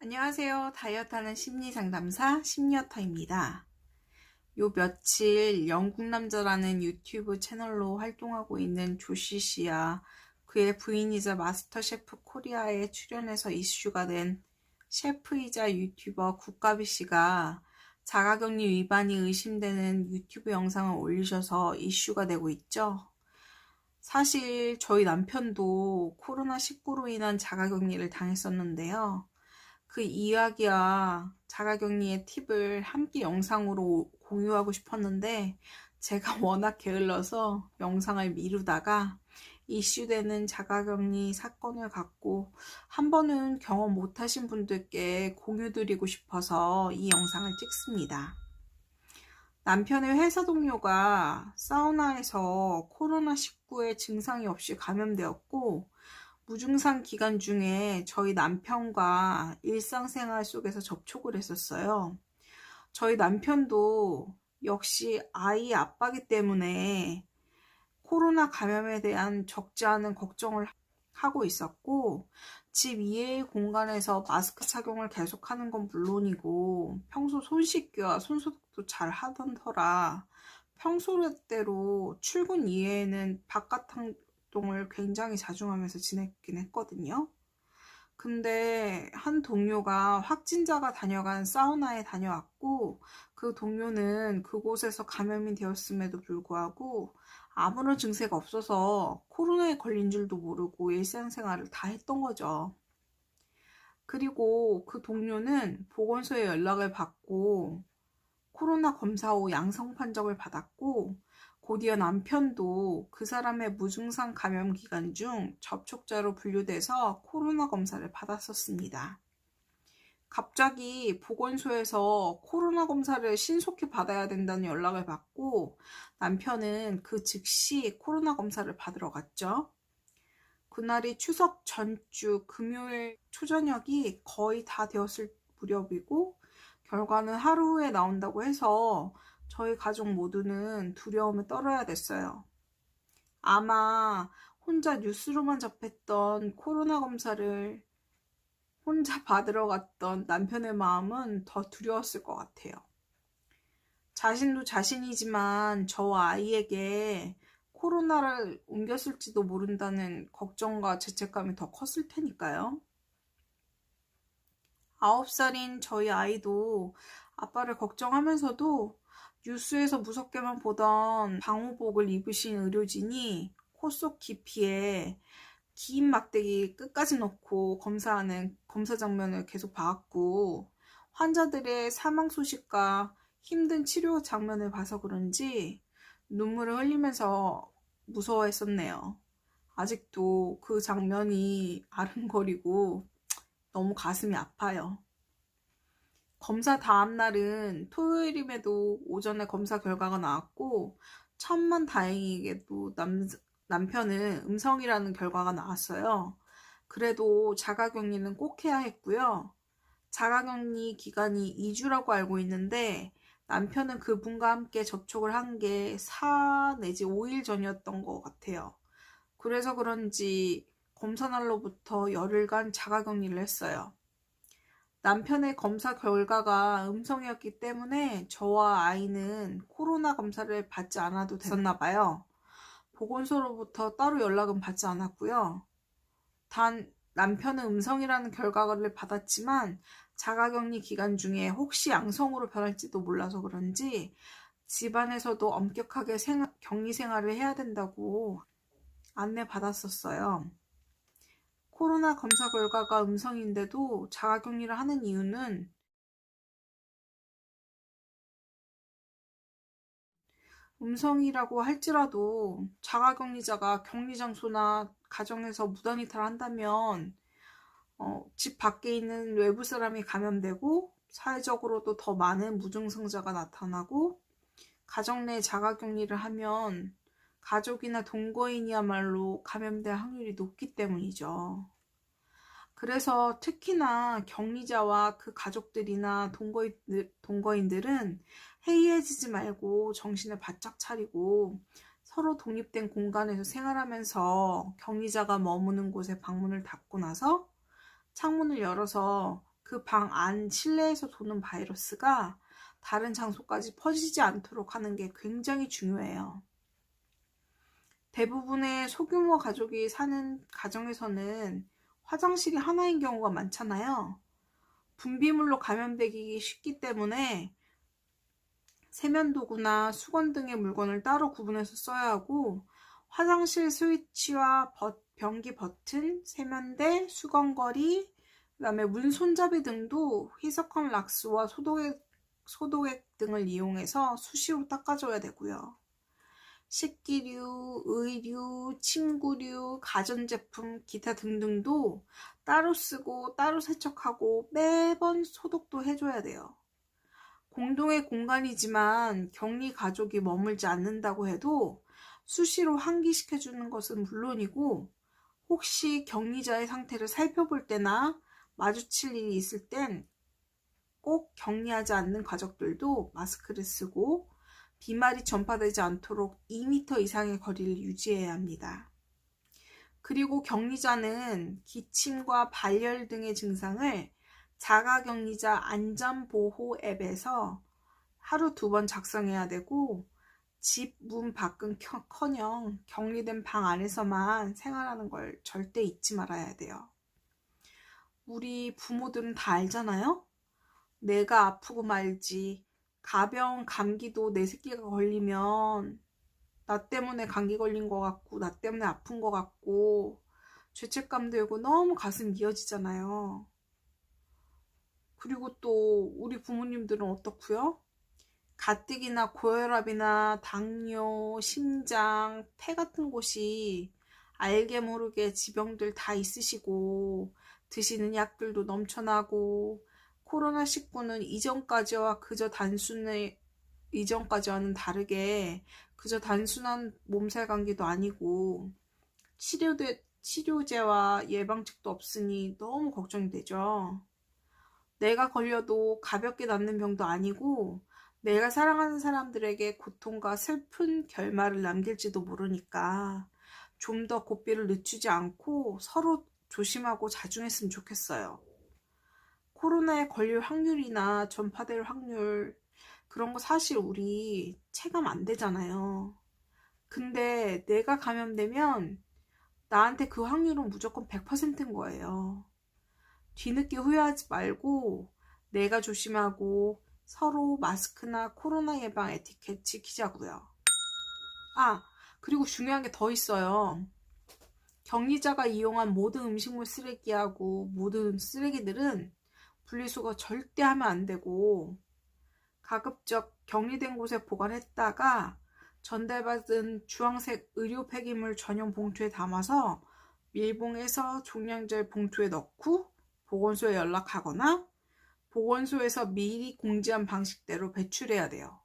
안녕하세요. 다이어트하는 심리상담사 심리어터입니다. 요 며칠 영국남자라는 유튜브 채널로 활동하고 있는 조시 씨와 그의 부인이자 마스터 셰프 코리아에 출연해서 이슈가 된 셰프이자 유튜버 국가비 씨가 자가격리 위반이 의심되는 유튜브 영상을 올리셔서 이슈가 되고 있죠. 사실 저희 남편도 코로나19로 인한 자가격리를 당했었는데요. 그 이야기와 자가격리의 팁을 함께 영상으로 공유하고 싶었는데 제가 워낙 게을러서 영상을 미루다가 이슈되는 자가격리 사건을 갖고 한 번은 경험 못하신 분들께 공유드리고 싶어서 이 영상을 찍습니다. 남편의 회사 동료가 사우나에서 코로나19의 증상이 없이 감염되었고 무증상 기간 중에 저희 남편과 일상생활 속에서 접촉을 했었어요. 저희 남편도 역시 아이 아빠기 때문에 코로나 감염에 대한 적지 않은 걱정을 하고 있었고 집 이외의 공간에서 마스크 착용을 계속하는 건 물론이고 평소 손 씻기와 손소독도 잘 하던 터라 평소대로 출근 이외에는 바깥 활동을 굉장히 자주 하면서 지냈긴 했거든요. 근데 한 동료가 확진자가 다녀간 사우나에 다녀왔고 그 동료는 그곳에서 감염이 되었음에도 불구하고 아무런 증세가 없어서 코로나에 걸린 줄도 모르고 일상생활을 다 했던 거죠. 그리고 그 동료는 보건소에 연락을 받고 코로나 검사 후 양성 판정을 받았고 곧이어 남편도 그 사람의 무증상 감염 기간 중 접촉자로 분류돼서 코로나 검사를 받았었습니다. 갑자기 보건소에서 코로나 검사를 신속히 받아야 된다는 연락을 받고 남편은 그 즉시 코로나 검사를 받으러 갔죠. 그날이 추석 전주 금요일 초저녁이 거의 다 되었을 무렵이고 결과는 하루 후에 나온다고 해서 저희 가족 모두는 두려움에 떨어야 됐어요. 아마 혼자 뉴스로만 접했던 코로나 검사를 혼자 받으러 갔던 남편의 마음은 더 두려웠을 것 같아요. 자신도 자신이지만 저와 아이에게 코로나를 옮겼을지도 모른다는 걱정과 죄책감이 더 컸을 테니까요. 9살인 저희 아이도 아빠를 걱정하면서도 뉴스에서 무섭게만 보던 방호복을 입으신 의료진이 코 속 깊이에 긴 막대기 끝까지 넣고 검사하는 검사 장면을 계속 봐왔고 환자들의 사망 소식과 힘든 치료 장면을 봐서 그런지 눈물을 흘리면서 무서워했었네요. 아직도 그 장면이 아른거리고 너무 가슴이 아파요. 검사 다음 날은 토요일임에도 오전에 검사 결과가 나왔고 천만 다행히게도 남편은 음성이라는 결과가 나왔어요. 그래도 자가격리는 꼭 해야 했고요. 자가격리 기간이 2주라고 알고 있는데 남편은 그분과 함께 접촉을 한 게 4 내지 5일 전이었던 것 같아요. 그래서 그런지 검사 날로부터 열흘간 자가격리를 했어요. 남편의 검사 결과가 음성이었기 때문에 저와 아이는 코로나 검사를 받지 않아도 됐었나 봐요. 보건소로부터 따로 연락은 받지 않았고요. 단 남편은 음성이라는 결과를 받았지만 자가격리 기간 중에 혹시 양성으로 변할지도 몰라서 그런지 집안에서도 엄격하게 격리 생활을 해야 된다고 안내받았었어요. 코로나 검사 결과가 음성인데도 자가격리를 하는 이유는 음성이라고 할지라도 자가격리자가 격리장소나 가정에서 무단이탈 한다면 집 밖에 있는 외부 사람이 감염되고 사회적으로도 더 많은 무증상자가 나타나고 가정 내 자가격리를 하면 가족이나 동거인이야말로 감염될 확률이 높기 때문이죠. 그래서 특히나 격리자와 그 가족들이나 동거인들은 해이해지지 말고 정신을 바짝 차리고 서로 독립된 공간에서 생활하면서 격리자가 머무는 곳에 방문을 닫고 나서 창문을 열어서 그 방 안 실내에서 도는 바이러스가 다른 장소까지 퍼지지 않도록 하는 게 굉장히 중요해요. 대부분의 소규모 가족이 사는 가정에서는 화장실이 하나인 경우가 많잖아요. 분비물로 감염되기 쉽기 때문에 세면도구나 수건 등의 물건을 따로 구분해서 써야 하고, 화장실 스위치와 변기 버튼, 세면대, 수건거리, 그 다음에 문 손잡이 등도 희석한 락스와 소독액 등을 이용해서 수시로 닦아줘야 되고요. 식기류, 의류, 침구류, 가전제품, 기타 등등도 따로 쓰고 따로 세척하고 매번 소독도 해줘야 돼요. 공동의 공간이지만 격리 가족이 머물지 않는다고 해도 수시로 환기시켜주는 것은 물론이고, 혹시 격리자의 상태를 살펴볼 때나 마주칠 일이 있을 땐 꼭 격리하지 않는 가족들도 마스크를 쓰고 비말이 전파되지 않도록 2m 이상의 거리를 유지해야 합니다. 그리고 격리자는 기침과 발열 등의 증상을 자가격리자 안전보호 앱에서 하루 2번 작성해야 되고, 집 문 밖은 커녕 격리된 방 안에서만 생활하는 걸 절대 잊지 말아야 돼요. 우리 부모들은 다 알잖아요? 내가 아프고 말지, 가벼운 감기도 내 새끼가 걸리면 나 때문에 감기 걸린 것 같고 나 때문에 아픈 것 같고 죄책감 들고 너무 가슴 미어지잖아요. 그리고 또 우리 부모님들은 어떻고요? 가뜩이나 고혈압이나 당뇨, 심장, 폐 같은 곳이 알게 모르게 지병들 다 있으시고 드시는 약들도 넘쳐나고, 코로나19는 이전까지와는 다르게 그저 단순한 몸살 감기도 아니고 치료제와 예방책도 없으니 너무 걱정이 되죠. 내가 걸려도 가볍게 낫는 병도 아니고 내가 사랑하는 사람들에게 고통과 슬픈 결말을 남길지도 모르니까 좀 더 고삐를 늦추지 않고 서로 조심하고 자중했으면 좋겠어요. 코로나에 걸릴 확률이나 전파될 확률, 그런 거 사실 우리 체감 안 되잖아요. 근데 내가 감염되면 나한테 그 확률은 무조건 100%인 거예요. 뒤늦게 후회하지 말고 내가 조심하고 서로 마스크나 코로나 예방 에티켓 지키자고요. 그리고 중요한 게 더 있어요. 격리자가 이용한 모든 음식물 쓰레기하고 모든 쓰레기들은 분리수거 절대 하면 안 되고, 가급적 격리된 곳에 보관했다가 전달받은 주황색 의료 폐기물 전용 봉투에 담아서 밀봉해서 종량제 봉투에 넣고 보건소에 연락하거나 보건소에서 미리 공지한 방식대로 배출해야 돼요.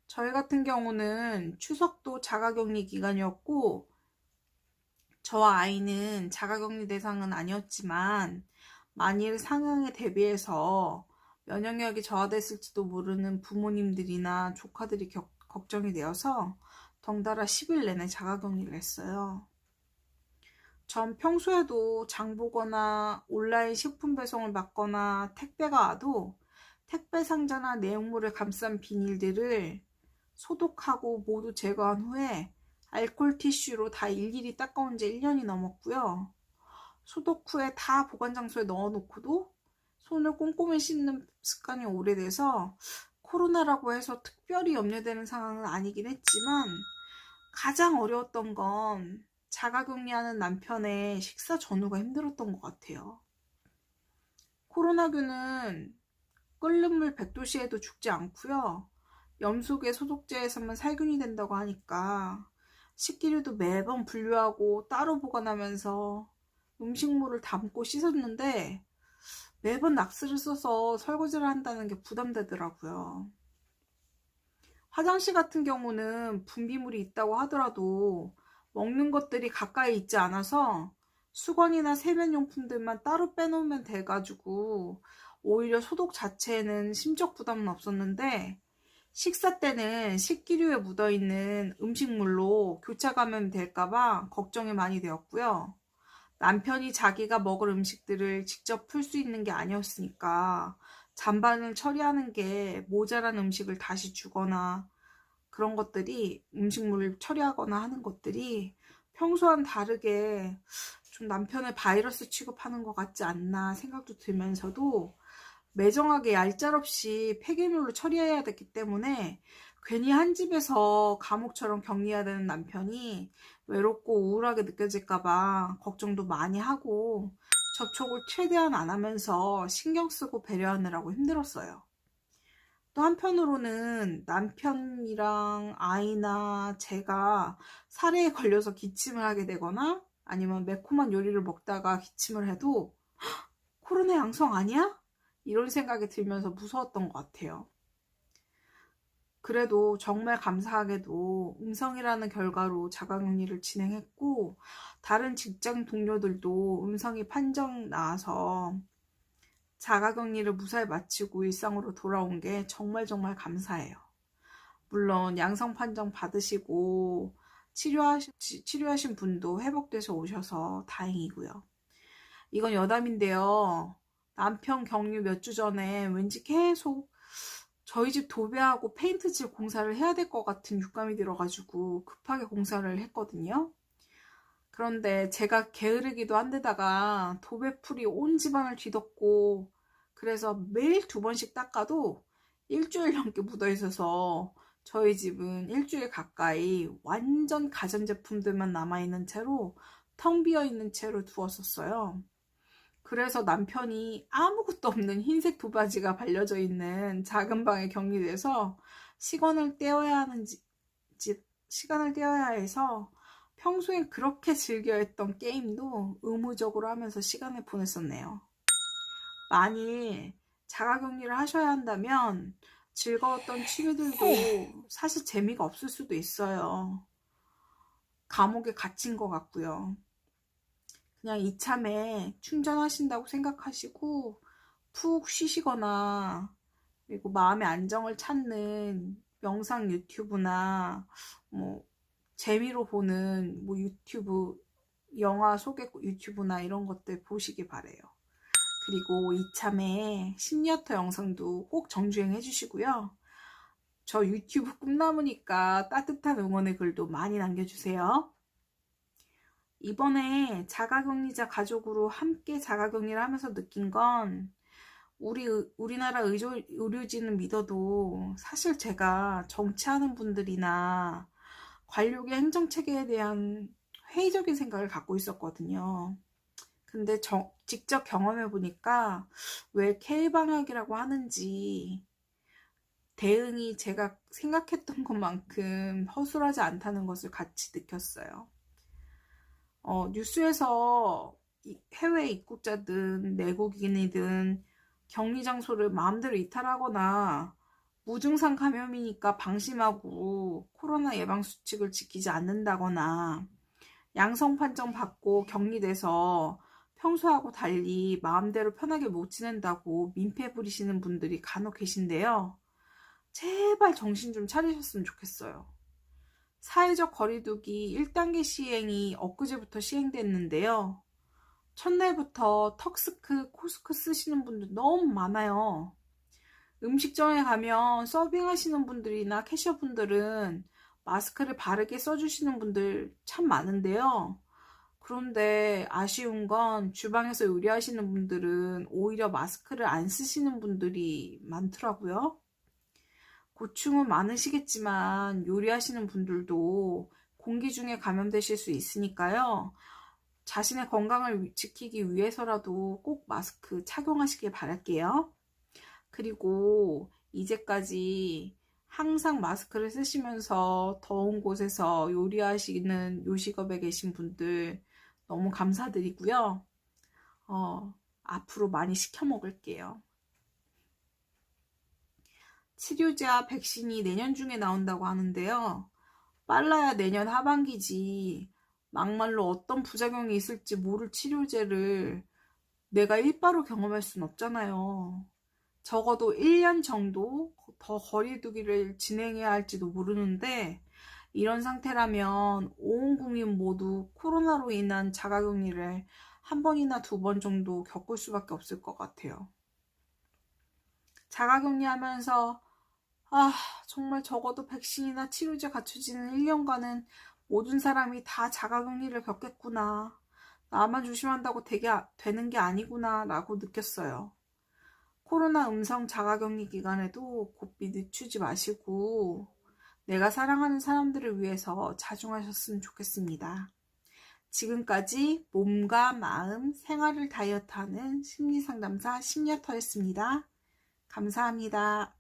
저희 같은 경우는 추석도 자가격리 기간이었고, 저와 아이는 자가격리 대상은 아니었지만 만일 상황에 대비해서 면역력이 저하됐을지도 모르는 부모님들이나 조카들이 걱정이 되어서 덩달아 10일 내내 자가격리를 했어요. 전 평소에도 장 보거나 온라인 식품 배송을 받거나 택배가 와도 택배 상자나 내용물을 감싼 비닐들을 소독하고 모두 제거한 후에 알코올 티슈로 다 일일이 닦아온 지 1년이 넘었고요. 소독 후에 다 보관 장소에 넣어놓고도 손을 꼼꼼히 씻는 습관이 오래돼서 코로나라고 해서 특별히 염려되는 상황은 아니긴 했지만, 가장 어려웠던 건 자가격리하는 남편의 식사 전후가 힘들었던 것 같아요. 코로나균은 끓는 물 100도씨에도 죽지 않고요. 염소계 소독제에서만 살균이 된다고 하니까 식기류도 매번 분류하고 따로 보관하면서 음식물을 담고 씻었는데 매번 락스를 써서 설거지를 한다는 게 부담되더라고요. 화장실 같은 경우는 분비물이 있다고 하더라도 먹는 것들이 가까이 있지 않아서 수건이나 세면용품들만 따로 빼놓으면 돼가지고 오히려 소독 자체에는 심적 부담은 없었는데, 식사 때는 식기류에 묻어있는 음식물로 교차 감염이 될까봐 걱정이 많이 되었고요. 남편이 자기가 먹을 음식들을 직접 풀 수 있는 게 아니었으니까 잔반을 처리하는 게 모자란 음식을 다시 주거나 그런 것들이 음식물을 처리하거나 하는 것들이 평소와는 다르게 좀 남편을 바이러스 취급하는 것 같지 않나 생각도 들면서도 매정하게 얄짤없이 폐기물로 처리해야 됐기 때문에 괜히 한 집에서 감옥처럼 격리해야 되는 남편이 외롭고 우울하게 느껴질까봐 걱정도 많이 하고 접촉을 최대한 안 하면서 신경 쓰고 배려하느라고 힘들었어요. 또 한편으로는 남편이랑 아이나 제가 사례에 걸려서 기침을 하게 되거나 아니면 매콤한 요리를 먹다가 기침을 해도 코로나 양성 아니야? 이런 생각이 들면서 무서웠던 것 같아요. 그래도 정말 감사하게도 음성이라는 결과로 자가격리를 진행했고 다른 직장 동료들도 음성이 판정 나와서 자가격리를 무사히 마치고 일상으로 돌아온 게 정말 감사해요. 물론 양성 판정 받으시고 치료하신 분도 회복돼서 오셔서 다행이고요. 이건 여담인데요. 남편 격리 몇 주 전에 왠지 계속 저희 집 도배하고 페인트칠 공사를 해야 될 것 같은 육감이 들어가지고 급하게 공사를 했거든요. 그런데 제가 게으르기도 한데다가 도배풀이 온 집안을 뒤덮고 그래서 매일 2번씩 닦아도 일주일 넘게 묻어 있어서 저희 집은 일주일 가까이 완전 가전제품들만 남아있는 채로 텅 비어있는 채로 두었었어요. 그래서 남편이 아무것도 없는 흰색 도바지가 발려져 있는 작은 방에 격리돼서 시간을 떼어야 해서 평소엔 그렇게 즐겨 했던 게임도 의무적으로 하면서 시간을 보냈었네요. 만일 자가격리를 하셔야 한다면 즐거웠던 취미들도 사실 재미가 없을 수도 있어요. 감옥에 갇힌 것 같고요. 그냥 이참에 충전하신다고 생각하시고 푹 쉬시거나 그리고 마음의 안정을 찾는 명상 유튜브나 뭐 재미로 보는 뭐 유튜브 영화 소개 유튜브나 이런 것들 보시기 바래요. 그리고 이참에 심리어터 영상도 꼭 정주행 해주시고요. 저 유튜브 꿈나무니까 따뜻한 응원의 글도 많이 남겨주세요. 이번에 자가격리자 가족으로 함께 자가격리를 하면서 느낀 건 우리나라 의료진을 믿어도 사실 제가 정치하는 분들이나 관료의 행정체계에 대한 회의적인 생각을 갖고 있었거든요. 근데 직접 경험해 보니까 왜 K방역이라고 하는지 대응이 제가 생각했던 것만큼 허술하지 않다는 것을 같이 느꼈어요. 뉴스에서 해외 입국자든 내국인이든 격리 장소를 마음대로 이탈하거나 무증상 감염이니까 방심하고 코로나 예방 수칙을 지키지 않는다거나 양성 판정 받고 격리돼서 평소하고 달리 마음대로 편하게 못 지낸다고 민폐 부리시는 분들이 간혹 계신데요. 제발 정신 좀 차리셨으면 좋겠어요. 사회적 거리두기 1단계 시행이 엊그제부터 시행됐는데요. 첫날부터 턱스크, 코스크 쓰시는 분들 너무 많아요. 음식점에 가면 서빙하시는 분들이나 캐셔분들은 마스크를 바르게 써주시는 분들 참 많은데요. 그런데 아쉬운 건 주방에서 요리하시는 분들은 오히려 마스크를 안 쓰시는 분들이 많더라고요. 고충은 많으시겠지만 요리하시는 분들도 공기 중에 감염되실 수 있으니까요. 자신의 건강을 지키기 위해서라도 꼭 마스크 착용하시길 바랄게요. 그리고 이제까지 항상 마스크를 쓰시면서 더운 곳에서 요리하시는 요식업에 계신 분들 너무 감사드리고요. 앞으로 많이 시켜 먹을게요. 치료제와 백신이 내년 중에 나온다고 하는데요. 빨라야 내년 하반기지 막말로 어떤 부작용이 있을지 모를 치료제를 내가 일바로 경험할 순 없잖아요. 적어도 1년 정도 더 거리두기를 진행해야 할지도 모르는데 이런 상태라면 온 국민 모두 코로나로 인한 자가격리를 한 번이나 두 번 정도 겪을 수밖에 없을 것 같아요. 자가격리하면서 정말 적어도 백신이나 치료제 갖춰지는 1년간은 모든 사람이 다 자가격리를 겪겠구나. 나만 조심한다고 되는 게 아니구나 라고 느꼈어요. 코로나 음성 자가격리 기간에도 고삐 늦추지 마시고 내가 사랑하는 사람들을 위해서 자중하셨으면 좋겠습니다. 지금까지 몸과 마음, 생활을 다이어트하는 심리상담사 심야터였습니다. 감사합니다.